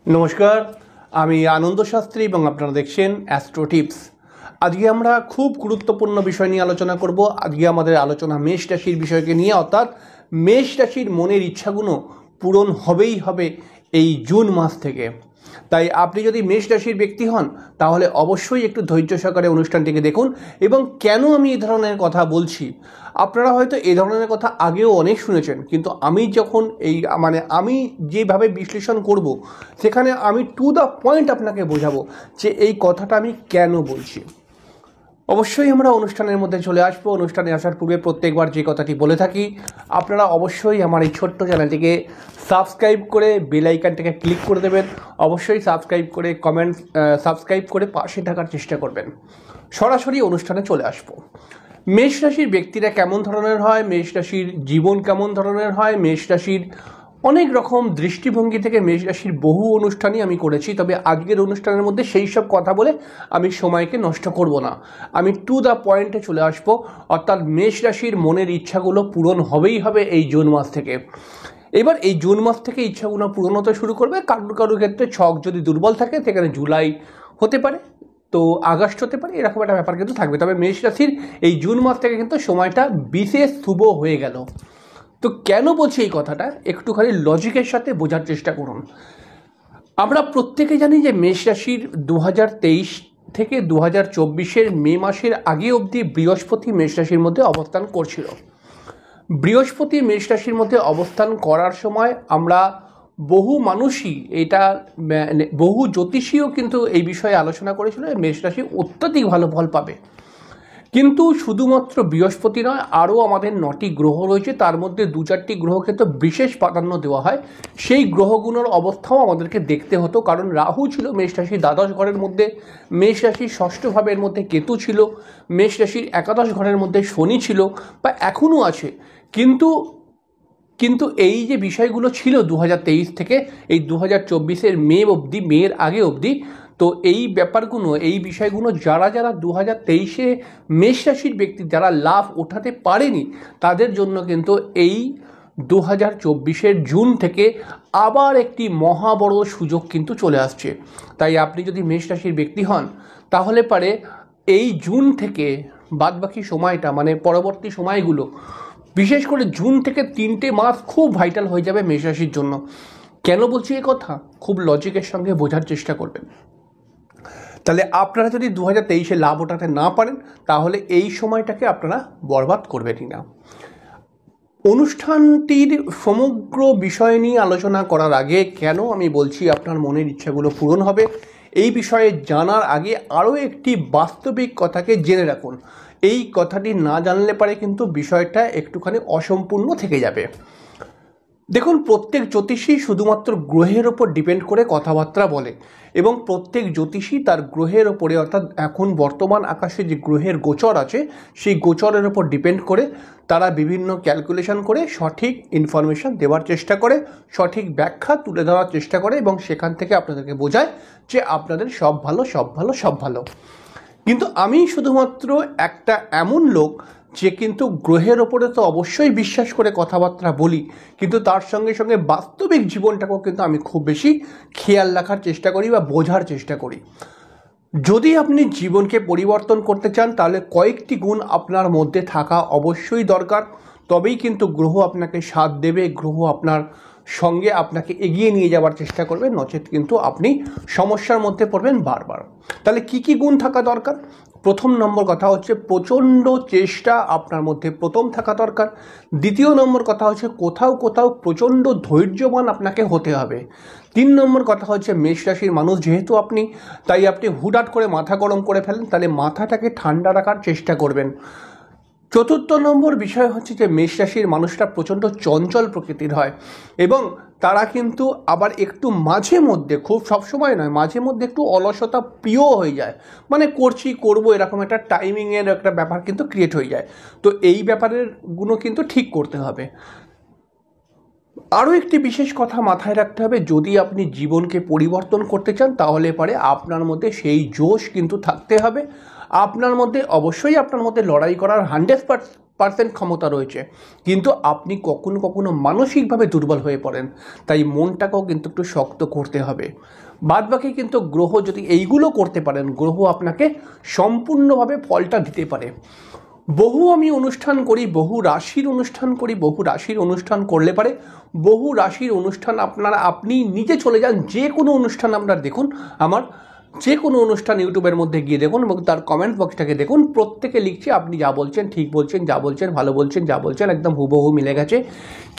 নমস্কার, আমি আনন্দ শাস্ত্রী এবং আপনারা দেখছেন অ্যাস্ট্রো টিপস। আজকে আমরা খুব গুরুত্বপূর্ণ বিষয় নিয়ে আলোচনা করব। আজকে আমাদের আলোচনা মেষ রাশির বিষয়কে নিয়ে, অর্থাৎ মেষ রাশির মনের ইচ্ছাগুলো পূরণ হবেই হবে এই জুন মাস থেকে। তাই আপনি যদি মেষ রাশির ব্যক্তি হন তাহলে অবশ্যই একটু ধৈর্য সহকারে অনুষ্ঠানটিকে দেখুন। এবং কেন আমি এই ধরনের কথা বলছি, আপনারা হয়তো এই ধরনের কথা আগেও অনেক শুনেছেন, কিন্তু আমি যখন আমি যেভাবে বিশ্লেষণ করব সেখানে আমি টু দ্য পয়েন্ট আপনাকে বোঝাবো যে এই কথাটা আমি কেন বলছি। অবশ্যই আমরা অনুষ্ঠানের মধ্যে চলে আসবো। অনুষ্ঠানে আসার পূর্বে প্রত্যেকবার যে কথাটি বলে থাকি, আপনারা অবশ্যই আমার এই ছোট্ট চ্যানেলটিকে সাবস্ক্রাইব করে বেল আইকনটাকে ক্লিক করে দেবেন। অবশ্যই সাবস্ক্রাইব করে পাশে থাকার চেষ্টা করবেন। সরাসরি অনুষ্ঠানে চলে আসবো। মেষ রাশির ব্যক্তিরা কেমন ধরনের হয়, মেষ রাশির জীবন কেমন ধরনের হয়, মেষ রাশির অনেক রকম দৃষ্টিভঙ্গি থেকে মেষ রাশির বহু অনুষ্ঠানই আমি করেছি। তবে আজকের অনুষ্ঠানের মধ্যে সেই সব কথা বলে আমি সময়কে নষ্ট করব না। আমি টু দ্য পয়েন্টে চলে আসবো, অর্থাৎ মেষ রাশির মনের ইচ্ছাগুলো পূরণ হবেই হবে এই জুন মাস থেকে। এবার এই জুন মাস থেকে ইচ্ছাগুলো পূরণ হতে শুরু করবে। কারুর ক্ষেত্রে ছক যদি দুর্বল থাকে সেখানে জুলাই হতে পারে, তো আগস্ট হতে পারে, এরকম একটা ব্যাপার কিন্তু থাকবে। তবে মেষ রাশির এই জুন মাস থেকে কিন্তু সময়টা বিশেষ শুভ হয়ে গেল। তো কেন বলছি এই কথাটা, একটুখানি লজিকের সাথে বোঝার চেষ্টা করুন। আমরা প্রত্যেকে জানি যে মেষ রাশির 2023 থেকে 2024 মে মাসের আগে অবধি বৃহস্পতি মেষ রাশির মধ্যে অবস্থান করছিল। বৃহস্পতি মেষ রাশির মধ্যে অবস্থান করার সময় আমরা বহু মানুষই বহু জ্যোতিষীও কিন্তু এই বিষয়ে আলোচনা করেছিল মেষ রাশি অত্যাধিক ভালো ফল পাবে। কিন্তু শুধুমাত্র বৃহস্পতি নয়, আরও আমাদের 9টি গ্রহ রয়েছে, তার মধ্যে 2-4টি গ্রহকে তো বিশেষ প্রাধান্য দেওয়া হয়। সেই গ্রহগুলোর অবস্থাও আমাদেরকে দেখতে হতো, কারণ রাহু ছিল মেষ রাশির দ্বাদশ ঘরের মধ্যে, মেষ রাশির ষষ্ঠ ভাবের মধ্যে কেতু ছিল, মেষ রাশির একাদশ ঘরের মধ্যে শনি ছিল, বা এখনও আছে। কিন্তু এই যে বিষয়গুলো ছিল 2023 থেকে এই 2024 মেয়ের আগে অবধি, তো এই ব্যাপারগুলো, এই বিষয়গুলো যারা 2023 মেষ রাশির ব্যক্তি যারা লাভ ওঠাতে পারেনি, তাদের জন্য কিন্তু এই 2024 জুন থেকে আবার একটি মহা বড় সুযোগ কিন্তু চলে আসছে। তাই আপনি যদি মেষ রাশির ব্যক্তি হন তাহলে পারে এই জুন থেকে বাদবাকি সময়টা, মানে পরবর্তী সময়গুলো, বিশেষ করে জুন থেকে 3টে মাস খুব ভাইটাল হয়ে যাবে মেষ রাশির জন্য। কেন বলছি এই কথা, খুব লজিকের সঙ্গে বোঝার চেষ্টা করবেন। তাহলে আপনারা যদি 2023 লাভ ওঠাতে না পারেন তাহলে এই সময়টাকে আপনারা বরবাদ করবেনই না। অনুষ্ঠানটির সমগ্র বিষয় নিয়ে আলোচনা করার আগে কেন আমি বলছি আপনার মনের ইচ্ছাগুলো পূরণ হবে, এই বিষয়ে জানার আগে আরও একটি বাস্তবিক কথাকে জেনে রাখুন। এই কথাটি না জানলে পারে কিন্তু বিষয়টা একটুখানি অসম্পূর্ণ থেকে যাবে। দেখুন, প্রত্যেক জ্যোতিষী শুধুমাত্র গ্রহের ওপর ডিপেন্ড করে কথাবার্তা বলে, এবং প্রত্যেক জ্যোতিষী তার গ্রহের ওপরে, অর্থাৎ এখন বর্তমান আকাশে যে গ্রহের গোচর আছে সেই গোচরের ওপর ডিপেন্ড করে তারা বিভিন্ন ক্যালকুলেশন করে সঠিক ইনফরমেশন দেওয়ার চেষ্টা করে, সঠিক ব্যাখ্যা তুলে দেওয়ার চেষ্টা করে, এবং সেখান থেকে আপনাদেরকে বোঝায় যে আপনাদের সব ভালো সব ভালো সব ভালো। কিন্তু আমি শুধুমাত্র একটা এমন লোক যে কিন্তু গ্রহের ওপরে তো অবশ্যই বিশ্বাস করে কথাবার্তা বলি, কিন্তু তার সঙ্গে সঙ্গে বাস্তবিক জীবনটাকেও কিন্তু আমি খুব বেশি খেয়াল রাখার চেষ্টা করি বা বোঝার চেষ্টা করি। যদি আপনি জীবনকে পরিবর্তন করতে চান তাহলে কয়েকটি গুণ আপনার মধ্যে থাকা অবশ্যই দরকার, তবেই কিন্তু গ্রহ আপনাকে সাথ দেবে, গ্রহ আপনার সঙ্গে আপনাকে এগিয়ে নিয়ে যাওয়ার চেষ্টা করবে, নচেত কিন্তু আপনি সমস্যার মধ্যে পড়বেন বারবার। তাহলে কি কি গুণ থাকা দরকার? প্রথম নম্বর কথা হচ্ছে প্রচণ্ড চেষ্টা আপনার মধ্যে প্রথম থাকা দরকার। দ্বিতীয় নম্বর কথা হচ্ছে কোথাও কোথাও প্রচণ্ড ধৈর্যবান আপনাকে হতে হবে। 3 নম্বর কথা হচ্ছে মেষ রাশির মানুষ যেহেতু আপনি, তাই আপনি হুটহাট করে মাথা গরম করে ফেলেন, তাহলে মাথাটাকে ঠান্ডা রাখার চেষ্টা করবেন। 4র্থ নম্বর বিষয় হচ্ছে যে মেষ রাশির মানুষরা প্রচণ্ড চঞ্চল প্রকৃতির হয়, এবং তারা কিন্তু আবার একটু মাঝে মধ্যে, খুব সবসময় নয়, মাঝে মধ্যে একটু অলসতা প্রিয় হয়ে যায়, মানে করবো এরকম একটা টাইমিংয়ের একটা ব্যাপার কিন্তু ক্রিয়েট হয়ে যায়। তো এই ব্যাপারের গুলো কিন্তু ঠিক করতে হবে। আরও একটি বিশেষ কথা মাথায় রাখতে হবে, যদি আপনি জীবনকে পরিবর্তন করতে চান তাহলে পারে আপনার মধ্যে সেই জোশ কিন্তু থাকতে হবে। আপনার মধ্যে অবশ্যই লড়াই করার ক্ষমতা রয়েছে, কিন্তু আপনি কখনো কখনো মানসিকভাবে দুর্বল হয়ে পড়েন, তাই মনটাকেও কিন্তু একটু শক্ত করতে হবে। বাদবাকি কিন্তু গ্রহ যদি এইগুলো করতে পারেন, গ্রহ আপনাকে সম্পূর্ণভাবে ফলটা দিতে পারে। আমি অনুষ্ঠান করি, বহু রাশির অনুষ্ঠান করি, বহু রাশির অনুষ্ঠান করলে পারে বহু রাশির অনুষ্ঠান আপনি নিজে চলে যান, যে কোনো অনুষ্ঠান আপনার দেখুন, আমার যে কোনো অনুষ্ঠান ইউটিউবের মধ্যে গিয়ে দেখুন এবং তার কমেন্ট বক্সটাকে দেখুন, প্রত্যেকে লিখছে আপনি যা বলছেন ঠিক বলছেন, যা বলছেন ভালো বলছেন, যা বলছেন একদম হুবহু মিলে গেছে।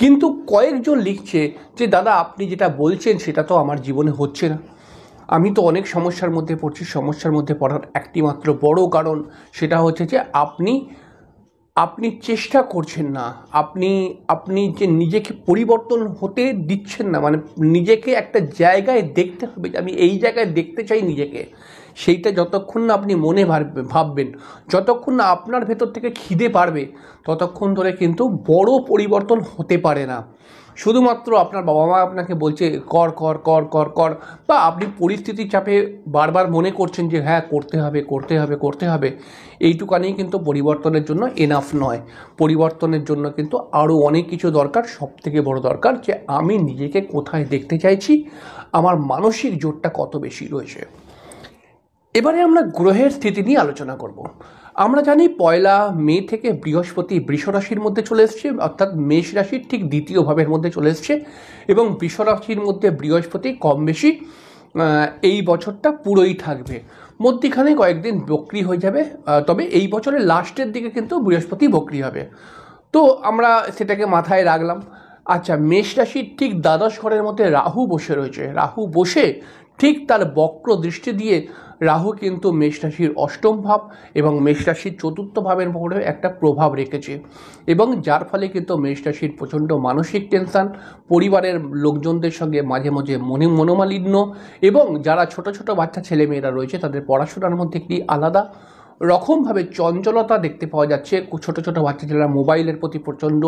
কিন্তু কয়েকজন লিখছে যে দাদা আপনি যেটা বলছেন সেটা তো আমার জীবনে হচ্ছে না, আমি তো অনেক সমস্যার মধ্যে পড়ছি। সমস্যার মধ্যে পড়ার একটি মাত্র বড় কারণ সেটা হচ্ছে যে আপনি চেষ্টা করছেন না, আপনি যে নিজেকে পরিবর্তন হতে দিচ্ছেন না, মানে নিজেকে একটা জায়গায় দেখতে হবে যে আমি এই জায়গায় দেখতে চাই নিজেকে, সেইটা যতক্ষণ না আপনি মনে ভাববেন, যতক্ষণ না আপনার ভেতর থেকে খিদে পারবে, ততক্ষণ ধরে কিন্তু বড় পরিবর্তন হতে পারে না। শুধুমাত্র আপনার বাবা মা আপনাকে বলছে কর কর কর কর কর, বা আপনি পরিস্থিতির চাপে বারবার মনে করছেন যে হ্যাঁ করতে হবে করতে হবে করতে হবে, এইটুকানি কিন্তু পরিবর্তনের জন্য এনাফ নয়। পরিবর্তনের জন্য কিন্তু আরও অনেক কিছু দরকার। সবথেকে বড় দরকার যে আমি নিজেকে কোথায় দেখতে চাইছি, আমার মানসিক জোরটা কত বেশি রয়েছে। এবারে আমরা গ্রহের স্থিতি নিয়ে আলোচনা করব। আমরা জানি 1 মে থেকে বৃহস্পতি বৃষ রাশির মধ্যে চলে এসছে, অর্থাৎ মেষ রাশির ঠিক দ্বিতীয় ভাবের মধ্যে চলে এসছে, এবং বৃষ রাশির মধ্যে বৃহস্পতি কম বেশি এই বছরটা পুরোই থাকবে। মধ্যিখানে কয়েকদিন বক্রি হয়ে যাবে, তবে এই বছরের লাস্টের দিকে কিন্তু বৃহস্পতি বক্রি হবে। তো আমরা সেটাকে মাথায় রাখলাম। আচ্ছা, মেষ রাশির ঠিক দ্বাদশ ঘরের মধ্যে রাহু বসে রয়েছে। রাহু বসে ঠিক তার বক্র দৃষ্টি দিয়ে রাহু কিন্তু মেষ রাশির অষ্টম ভাব এবং মেষ রাশির চতুর্থ ভাবের উপরে একটা প্রভাব রেখেছে, এবং যার ফলে কিন্তু মেষ রাশির প্রচণ্ড মানসিক টেনশন, পরিবারের লোকজনদের সঙ্গে মাঝে মাঝে মনোমালিন্য, এবং যারা ছোট ছোট বাচ্চা ছেলেমেয়েরা রয়েছে তাদের পড়াশোনার মধ্যে একটি আলাদা রকমভাবে চঞ্চলতা দেখতে পাওয়া যাচ্ছে। ছোট ছোট বাচ্চা ছেলেরা মোবাইলের প্রতি প্রচণ্ড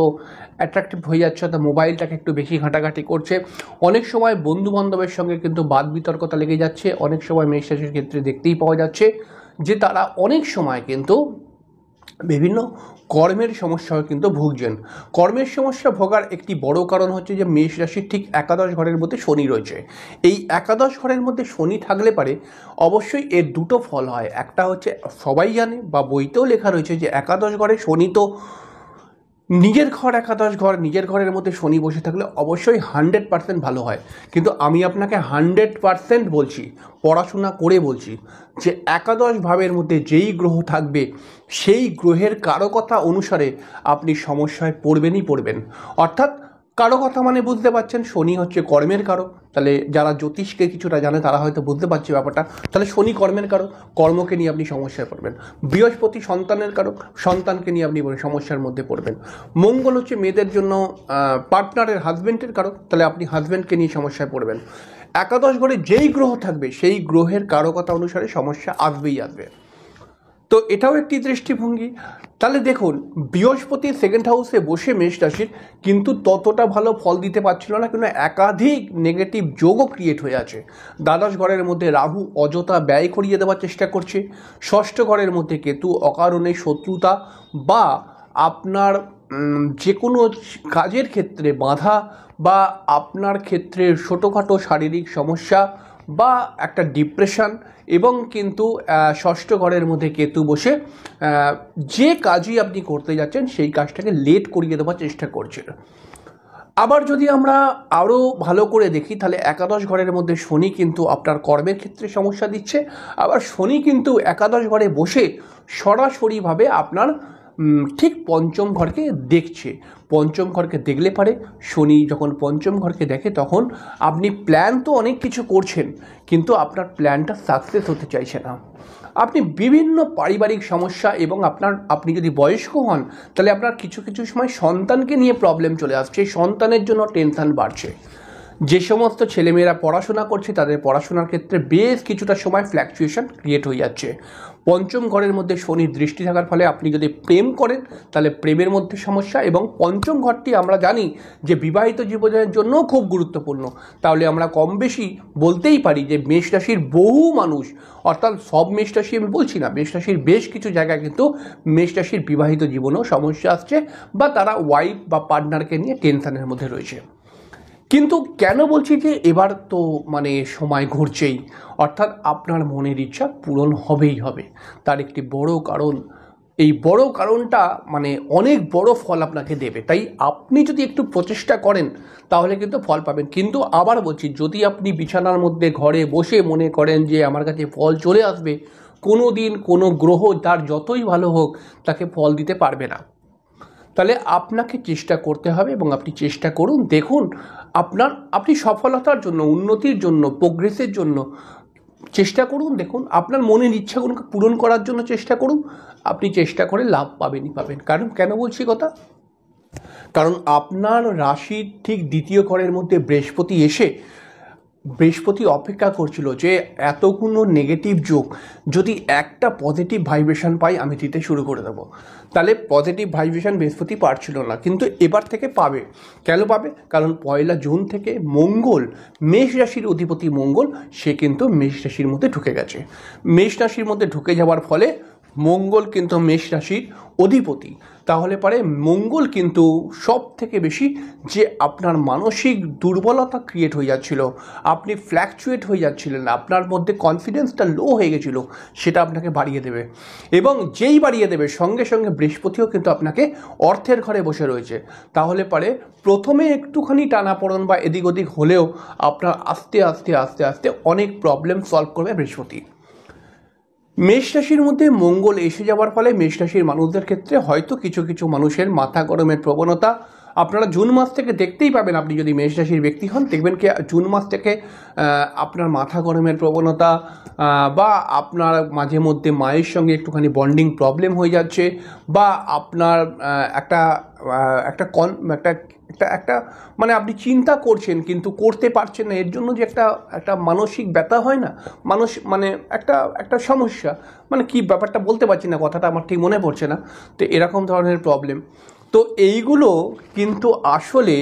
অ্যাট্রাক্টিভ হয়ে যাচ্ছে, অর্থাৎ মোবাইলটাকে একটু বেশি ঘাঁটাঘাঁটি করছে। অনেক সময় বন্ধু বান্ধবের সঙ্গে কিন্তু বাদ বিতর্কতা লেগে যাচ্ছে। অনেক সময় মেষ রাশির ক্ষেত্রে দেখতেই পাওয়া যাচ্ছে যে তারা অনেক সময় কিন্তু বিভিন্ন কর্মের সমস্যাও কিন্তু ভুগছেন। কর্মের সমস্যা ভোগার একটি বড় কারণ হচ্ছে যে মেষ রাশির ঠিক একাদশ ঘরের মধ্যে শনি রয়েছে। এই একাদশ ঘরের মধ্যে শনি থাকলে পারে অবশ্যই এর দুটো ফল হয়। একটা হচ্ছে সবাই জানে বা বইতেও লেখা রয়েছে যে একাদশ ঘরে শনি তো নিজের ঘর, একাদশ ঘর, নিজের ঘরের মধ্যে শনি বসে থাকলে অবশ্যই 100% ভালো হয়। কিন্তু আমি আপনাকে 100% বলছি, পড়াশোনা করে বলছি, যে একাদশ ভাবের মধ্যে যেই গ্রহ থাকবে সেই গ্রহের কারকতা অনুসারে আপনি সমস্যায় পড়বেন। অর্থাৎ কারকতা মানে বুঝতে পারছেন, শনি হচ্ছে কর্মের কারক। তাহলে যারা জ্যোতিষকে কিছুটা জানে তারা হয়তো বুঝতে পারছে ব্যাপারটা। তাহলে শনি কর্মের কারক, কর্মকে নিয়ে আপনি সমস্যায় পড়বেন। বৃহস্পতি সন্তানের কারক, সন্তানকে নিয়ে আপনি সমস্যার মধ্যে পড়বেন। মঙ্গল হচ্ছে মেয়েদের জন্য পার্টনারের হাজব্যান্ডের কারক, তাহলে আপনি হাজব্যান্ডকে নিয়ে সমস্যায় পড়বেন। একাদশ ঘরে যেই গ্রহ থাকবে সেই গ্রহের কারকতা অনুসারে সমস্যা আসবেই আসবে। তো এটাও একটি দৃষ্টিভঙ্গি। তাহলে দেখুন, বৃহস্পতি সেকেন্ড হাউসে বসে মেষ রাশির কিন্তু ততটা ভালো ফল দিতে পারছিল না, কিন্তু একাধিক নেগেটিভ যোগও ক্রিয়েট হয়ে আছে। দ্বাদশ ঘরের মধ্যে রাহু অযথা ব্যয় করিয়ে দেওয়ার চেষ্টা করছে। ষষ্ঠ ঘরের মধ্যে কেতু অকারণে শত্রুতা বা আপনার যে কোনো কাজের ক্ষেত্রে বাধা, বা আপনার ক্ষেত্রে ছোটোখাটো শারীরিক সমস্যা বা একটা ডিপ্রেশন, এবং কিন্তু ষষ্ঠ ঘরের মধ্যে কেতু বসে যে কাজই আপনি করতে যাচ্ছেন সেই কাজটাকে লেট করিয়ে দেওয়ার চেষ্টা করছে। আবার যদি আমরা আরও ভালো করে দেখি তাহলে একাদশ ঘরের মধ্যে শনি কিন্তু আপনার কর্মের ক্ষেত্রে সমস্যা দিচ্ছে। আবার শনি কিন্তু একাদশ ঘরে বসে সরাসরিভাবে আপনার ঠিক পঞ্চম ঘরকে দেখছে। পঞ্চম ঘরকে দেখলে পারে শনি যখন পঞ্চম ঘরকে দেখে তখন আপনি প্ল্যান তো অনেক কিছু করছেন, কিন্তু আপনার প্ল্যানটা সাকসেস হতে চাইছে না। আপনি বিভিন্ন পারিবারিক সমস্যা, এবং আপনি যদি বয়স্ক হন তাহলে আপনার কিছু কিছু সময় সন্তানকে নিয়ে প্রবলেম চলে আসছে, সন্তানের জন্য টেনশন বাড়ছে। যে সমস্ত ছেলেমেয়েরা পড়াশোনা করছে তাদের পড়াশোনার ক্ষেত্রে বেশ কিছুটা সময় ফ্ল্যাকচুয়েশন ক্রিয়েট হয়ে যাচ্ছে। পঞ্চম ঘরের মধ্যে শনির দৃষ্টি থাকার ফলে আপনি যদি প্রেম করেন তাহলে প্রেমের মধ্যে সমস্যা, এবং পঞ্চম ঘরটি আমরা জানি যে বিবাহিত জীবনের জন্য খুব গুরুত্বপূর্ণ। তাহলে আমরা কম বেশি বলতেই পারি যে মেষ রাশির বহু মানুষ, অর্থাৎ সব মেষ রাশি আমি বলছি না, মেষ রাশির বেশ কিছু জায়গায় কিন্তু মেষ রাশির বিবাহিত জীবনেও সমস্যা আসছে, বা তারা ওয়াইফ বা পার্টনারকে নিয়ে টেনশনের মধ্যে রয়েছে। কিন্তু কেন বলছি যে এবার তো মানে সময় ঘুরছেই, অর্থাৎ আপনার মনের ইচ্ছা পূরণ হবেই হবে। তার একটি বড় কারণ, এই বড় কারণটা মানে অনেক বড় ফল আপনাকে দেবে। তাই আপনি যদি একটু প্রচেষ্টা করেন তাহলে কিন্তু ফল পাবেন। কিন্তু আবার বলছি, যদি আপনি বিছানার মধ্যে ঘরে বসে মনে করেন যে আমার কাছে ফল চলে আসবে, কোনো দিন কোনো গ্রহ তার যতই ভালো হোক তাকে ফল দিতে পারবে না। তাহলে আপনাকে চেষ্টা করতে হবে, এবং আপনি চেষ্টা করুন, দেখুন আপনি সফলতার জন্য, উন্নতির জন্য, প্রোগ্রেসের জন্য চেষ্টা করুন। দেখুন আপনার মনের ইচ্ছাগুলোকে পূরণ করার জন্য চেষ্টা করুন, আপনি চেষ্টা করে লাভ পাবেনই পাবেন। কারণ কেন বলছি কথা, কারণ আপনার রাশির ঠিক দ্বিতীয় ঘরের মধ্যে বৃহস্পতি অপেক্ষা করছিল যে এতগুলো নেগেটিভ যোগ যদি একটা পজিটিভ ভাইব্রেশন পাই আমি দিতে শুরু করে দেবো। তাহলে পজিটিভ ভাইব্রেশন বৃহস্পতি পারছিল না, কিন্তু এবার থেকে পাবে। কেন পাবে? কারণ 1 জুন থেকে মঙ্গল, মেষ রাশির অধিপতি মঙ্গল, সে কিন্তু মেষ রাশির মধ্যে ঢুকে গেছে। মেষ রাশির মধ্যে ঢুকে যাওয়ার ফলে মঙ্গল কিন্তু মেষ রাশির অধিপতি, তাহলে পরে মঙ্গল কিন্তু সব থেকে বেশি যে আপনার মানসিক দুর্বলতা ক্রিয়েট হয়ে যাচ্ছিল, আপনি ফ্ল্যাকচুয়েট হয়ে যাচ্ছিলেন, আপনার মধ্যে কনফিডেন্সটা লো হয়ে গেছিলো, সেটা আপনাকে বাড়িয়ে দেবে। এবং যেই বাড়িয়ে দেবে সঙ্গে সঙ্গে বৃহস্পতিও কিন্তু আপনাকে অর্থের ঘরে বসে রয়েছে। তাহলে পরে প্রথমে একটুখানি টানাপোড়েন বা এদিক ওদিক হলেও আপনার আস্তে আস্তে আস্তে আস্তে অনেক প্রবলেম সলভ করবে বৃহস্পতি। মেষ রাশির মধ্যে মঙ্গল এসে যাওয়ার ফলে মেষ রাশির মানুষদের ক্ষেত্রে হয়তো কিছু কিছু মানুষের মাথা গরমের প্রবণতা আপনারা জুন মাস থেকে দেখতেই পাবেন। আপনি যদি মেষ রাশির ব্যক্তি হন দেখবেন কি জুন মাস থেকে আপনার মাথা গরমের প্রবণতা, বা আপনার মাঝে মধ্যে মায়ের সঙ্গে একটুখানি বন্ডিং প্রবলেম হয়ে যাচ্ছে, বা আপনার একটা একটা একটা মানে আপনি চিন্তা করছেন কিন্তু করতে পারছেন না, এর জন্য যে একটা মানসিক ব্যথা হয় না, মানুষ মানে একটা সমস্যা, মানে কি ব্যাপারটা বলতে পারছি না, কথাটা আমার ঠিক মনে পড়ছে না, তো এরকম ধরনের প্রবলেম। তো এইগুলো কিন্তু আসলে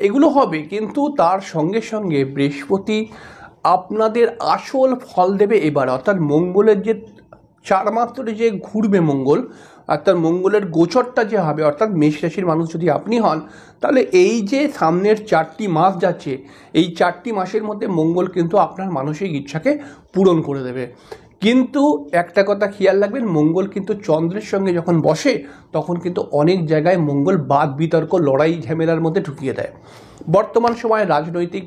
এগুলো হবে, কিন্তু তার সঙ্গে সঙ্গে বৃহস্পতি আপনাদের আসল ফল দেবে এবার। অর্থাৎ মঙ্গলের যে 4 মাস ধরে যে ঘুরবে মঙ্গল, অর্থাৎ মঙ্গলের গোচরটা যে হবে, অর্থাৎ মেষ রাশির মানুষ যদি আপনি হন তাহলে এই যে সামনের 4টি মাস যাচ্ছে, এই 4টি মাসের মধ্যে মঙ্গল কিন্তু আপনার মানসিক ইচ্ছাকে পূরণ করে দেবে। কিন্তু একটা কথা খেয়াল রাখবেন, মঙ্গল কিন্তু চন্দ্রের সঙ্গে যখন বসে তখন কিন্তু অনেক জায়গায় মঙ্গল বাদ বিতর্ক, লড়াই ঝামেলার মধ্যে ঢুকিয়ে দেয়। বর্তমান সময়ে রাজনৈতিক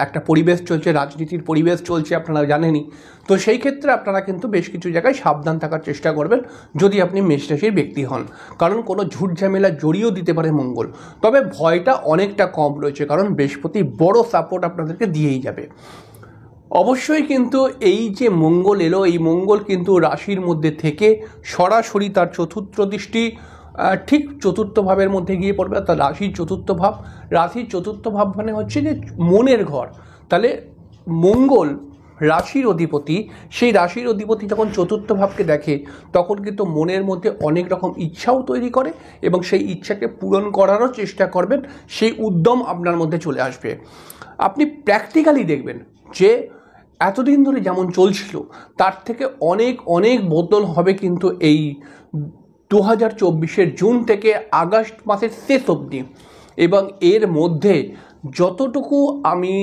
একটা পরিবেশ চলছে, রাজনীতির পরিবেশ চলছে, আপনারা জানেনই। তো সেই ক্ষেত্রে আপনারা কিন্তু বেশ কিছু জায়গায় সাবধান থাকার চেষ্টা করবেন যদি আপনি মেষ রাশির ব্যক্তি হন, কারণ কোনো ঝুট ঝামেলা জড়িয়েও দিতে পারে মঙ্গল। তবে ভয়টা অনেকটা কম রয়েছে, কারণ বৃহস্পতি বড় সাপোর্ট আপনাদেরকে দিয়েই যাবে। অবশ্যই কিন্তু এই যে মঙ্গল এলো, এই মঙ্গল কিন্তু রাশির মধ্যে থেকে সরাসরি তার চতুর্থ দৃষ্টি ঠিক চতুর্থ ভাবের মধ্যে গিয়ে পড়বে। অর্থাৎ রাশির চতুর্থ ভাব, রাশির চতুর্থ ভাব মানে হচ্ছে যে মনের ঘর। তাহলে মঙ্গল রাশির অধিপতি, সেই রাশির অধিপতি যখন চতুর্থ ভাবকে দেখে তখন কিন্তু মনের মধ্যে অনেক রকম ইচ্ছাও তৈরি করে, এবং সেই ইচ্ছাকে পূরণ করারও চেষ্টা করবেন, সেই উদ্যম আপনার মধ্যে চলে আসবে। আপনি প্র্যাকটিক্যালি দেখবেন যে এতদিন ধরে যেমন চলছিল তার থেকে অনেক অনেক বদল হবে কিন্তু এই 2024 জুন থেকে আগস্ট মাসের শেষ অবধি। এবং এর মধ্যে যতটুকু আমি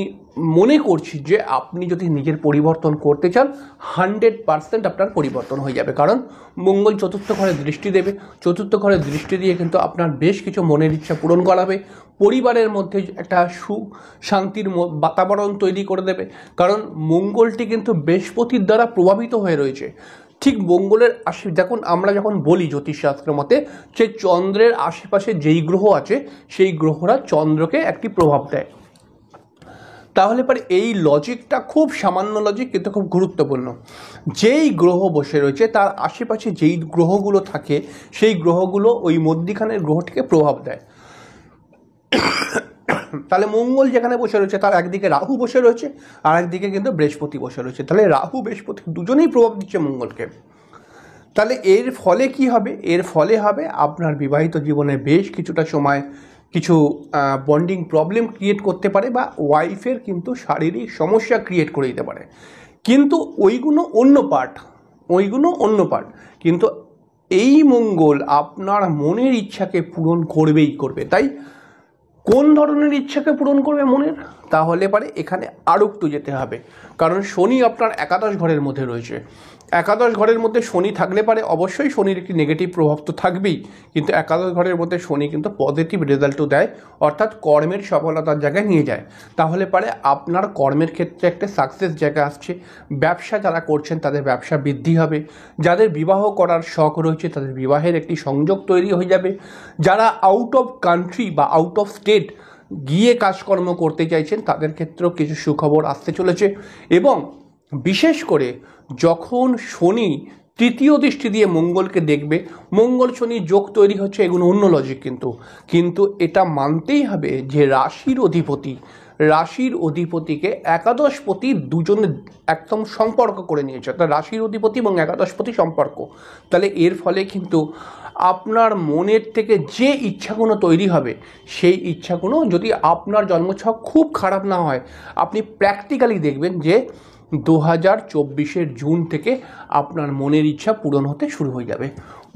মনে করছি যে আপনি যদি নিজের পরিবর্তন করতে চান 100% আপনার পরিবর্তন হয়ে যাবে, কারণ মঙ্গল চতুর্থ ঘরে দৃষ্টি দেবে। চতুর্থ ঘরে দৃষ্টি দিয়ে কিন্তু আপনার বেশ কিছু মনের ইচ্ছা পূরণ করাবে, পরিবারের মধ্যে একটা সুখ শান্তির বাতাবরণ তৈরি করে দেবে, কারণ মঙ্গলটি কিন্তু বৃহস্পতির দ্বারা প্রভাবিত হয়ে রয়েছে। ঠিক মঙ্গলের দেখুন, আমরা যখন বলি জ্যোতিষশাস্ত্রের মতে যে চন্দ্রের আশেপাশে যেই গ্রহ আছে সেই গ্রহরা চন্দ্রকে একটি প্রভাব দেয়। তাহলে পরে এই লজিকটা খুব সামান্য লজিক, কিন্তু খুব গুরুত্বপূর্ণ। যেই গ্রহ বসে রয়েছে তার আশেপাশে যেই গ্রহগুলো থাকে সেই গ্রহগুলো ওই মধ্যিখানের গ্রহটিকে প্রভাব দেয়। তাহলে মঙ্গল যেখানে বসে রয়েছে তার একদিকে রাহু বসে রয়েছে, আর একদিকে কিন্তু বৃহস্পতি বসে রয়েছে। তাহলে রাহু বৃহস্পতি দুজনেই প্রভাব দিচ্ছে মঙ্গলকে। তাহলে এর ফলে কি হবে? এর ফলে হবে আপনার বিবাহিত জীবনে বেশ কিছুটা সময় কিছু বন্ডিং প্রবলেম ক্রিয়েট করতে পারে, বা ওয়াইফের কিন্তু শারীরিক সমস্যা ক্রিয়েট করে দিতে পারে। কিন্তু ওইগুলো অন্য পার্ট। কিন্তু এই মঙ্গল আপনার মনের ইচ্ছাকে পূরণ করবেই করবে। তাই কোন ধরনের ইচ্ছাকে পূরণ করবে মনের? তাহলে পারে এখানে আরও একটু যেতে হবে, কারণ শনি আপনার একাদশ ঘরের মধ্যে রয়েছে। একাদশ ঘরের মধ্যে শনি থাকলে পারে অবশ্যই শনির একটি নেগেটিভ প্রভাব তো থাকবেই, কিন্তু একাদশ ঘরের মধ্যে শনি কিন্তু পজিটিভ রেজাল্টও দেয়, অর্থাৎ কর্মের সফলতার জায়গায় নিয়ে যায়। তাহলে পারে আপনার কর্মের ক্ষেত্রে একটা সাকসেস জায়গা আসছে। ব্যবসা যারা করছেন তাদের ব্যবসা বৃদ্ধি হবে। যাদের বিবাহ করার শখ রয়েছে তাদের বিবাহের একটি সংযোগ তৈরি হয়ে যাবে। যারা আউট অফ কান্ট্রি বা আউট অফ স্টেট গিয়ে কাজকর্ম করতে চাইছেন তাদের ক্ষেত্রেও কিছু সুখবর আসতে চলেছে। এবং বিশেষ করে যখন শনি তৃতীয় দৃষ্টি দিয়ে মঙ্গলকে দেখবে, মঙ্গল শনি যোগ তৈরি হচ্ছে, এগুলো অন্য লজিক। কিন্তু এটা মানতেই হবে যে রাশির অধিপতিকে একাদশপতি দুজনে একদম সম্পর্ক করে নিয়েছে, অর্থাৎ রাশির অধিপতি এবং একাদশপতি সম্পর্ক। তাহলে এর ফলে কিন্তু আপনার মনের থেকে যে ইচ্ছাগুলো তৈরি হবে সেই ইচ্ছাগুলো, যদি আপনার জন্মছক খুব খারাপ না হয়, আপনি প্র্যাকটিক্যালি দেখবেন যে 2024 জুন থেকে আপনার মনের ইচ্ছা পূরণ হতে শুরু হয়ে যাবে।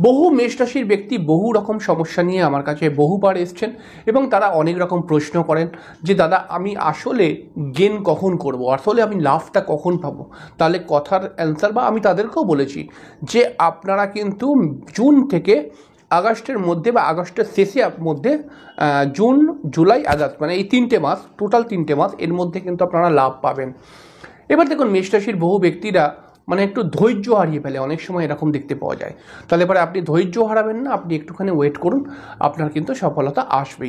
বহু মেষ রাশির ব্যক্তি বহু রকম সমস্যা নিয়ে আমার কাছে বহুবার এসছেন, এবং তারা অনেক রকম প্রশ্ন করেন যে দাদা আমি আসলে গেন কখন করব, আসলে আমি লাভটা কখন পাবো। তাহলে কথার অ্যান্সার, বা আমি তাদেরকেও বলেছি যে আপনারা কিন্তু জুন থেকে আগস্টের মধ্যে বা আগস্টের শেষের মধ্যে, জুন জুলাই আগস্ট মানে এই 3টে মাস, টোটাল 3টে মাস, এর মধ্যে কিন্তু আপনারা লাভ পাবেন। এবার দেখুন মেষ রাশির বহু ব্যক্তিরা মানে একটু ধৈর্য হারিয়ে ফেলে, অনেক সময় এরকম দেখতে পাওয়া যায়। তাহলে পরে আপনি ধৈর্য হারাবেন না, আপনি একটুখানি ওয়েট করুন, আপনার কিন্তু সফলতা আসবে।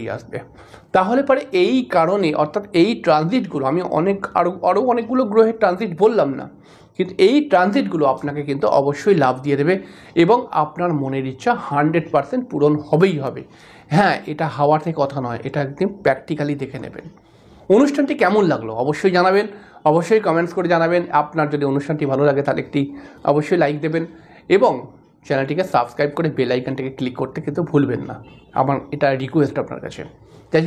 তাহলে পরে এই কারণে, অর্থাৎ এই ট্রানজিটগুলো, আমি আরও অনেকগুলো গ্রহের ট্রানজিট বললাম না, কিন্তু এই ট্রানজিটগুলো আপনাকে কিন্তু অবশ্যই লাভ দিয়ে দেবে, এবং আপনার মনের ইচ্ছা 100% পূরণ হবেই হবে। হ্যাঁ, এটা হাওয়াতে কথা নয়, এটা একদম প্র্যাকটিক্যালি দেখে নেবেন। অনুষ্ঠানটি কেমন লাগলো অবশ্যই জানাবেন, অবশ্যই কমেন্টস করে জানাবেন। আপনার যদি অনুষ্ঠানটি ভালো লাগে তাহলে একটি অবশ্যই লাইক দেবেন, এবং চ্যানেলটিকে সাবস্ক্রাইব করে বেল আইকনটাকে ক্লিক করতে কিন্তু ভুলবেন না। আমার এটা রিকোয়েস্ট আপনার কাছে। যাই হোক।